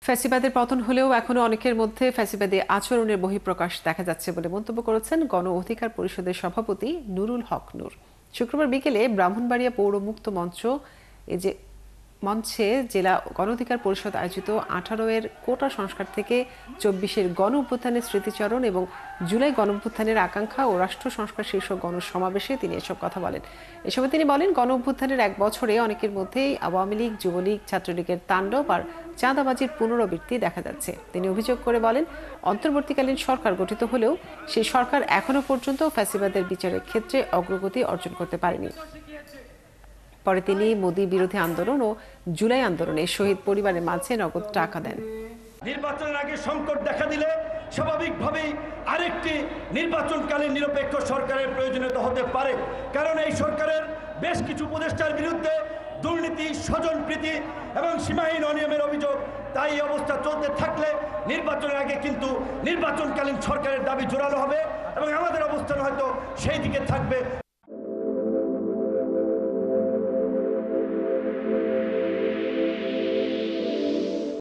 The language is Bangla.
ফ্যাসিবাদের পতন হলেও এখনো অনেকের মধ্যে ফ্যাসিবাদী আচরণের বহিঃপ্রকাশ দেখা যাচ্ছে বলে মন্তব্য করেছেন গণ অধিকার পরিষদের সভাপতি নুরুল হক নূর। শুক্রবার বিকেলে ব্রাহ্মণবাড়িয়া পৌর মুক্ত মঞ্চে জেলা গণ অধিকার পরিষদ আয়োজিত 18 এর কোটা সংস্কার থেকে 24-এর গণ অভ্যুত্থানের স্মৃতিচারণ এবং জুলাই গণ অভ্যুত্থানের আকাঙ্ক্ষা ও রাষ্ট্র সংস্কার শীর্ষক গণসমাবেশে তিনি এসব কথা বলেন। এ সময় তিনি বলেন, গণ অভ্যুত্থানের এক বছরে অনেকের মধ্যেই আওয়ামী লীগ, যুবলীগ, ছাত্রলীগের তাণ্ডব আর চাঁদাবাজির পুনরাবৃত্তি দেখা যাচ্ছে। তিনি অভিযোগ করে বলেন, অন্তর্বর্তীকালীন সরকার গঠিত হলেও সেই সরকার এখনো পর্যন্ত ফ্যাসিবাদের বিচারের ক্ষেত্রে অগ্রগতি অর্জন করতে পারেনি। পরে তিনি মোদি বিরোধী আন্দোলন ও জুলাই আন্দোলনে শহীদ পরিবারের মাঝে নগদ টাকা দেন। নির্বাচনের আগে সংকট দেখা দিলে স্বাভাবিকভাবেই আরেকটি নির্বাচনকালীন নিরপেক্ষ সরকারের প্রয়োজনীয়তা হতে পারে, কারণ এই সরকারের বেশ কিছু উপদেষ্টার বিরুদ্ধে দুর্নীতি, স্বজনপ্রীতি এবং সীমাহীন অনিয়মের অভিযোগ। তাই এই অবস্থা চলতে থাকলে নির্বাচনের আগে কিন্তু নির্বাচনকালীন সরকারের দাবি জোরালো হবে এবং আমাদের অবস্থান হয়তো সেই দিকে থাকবে।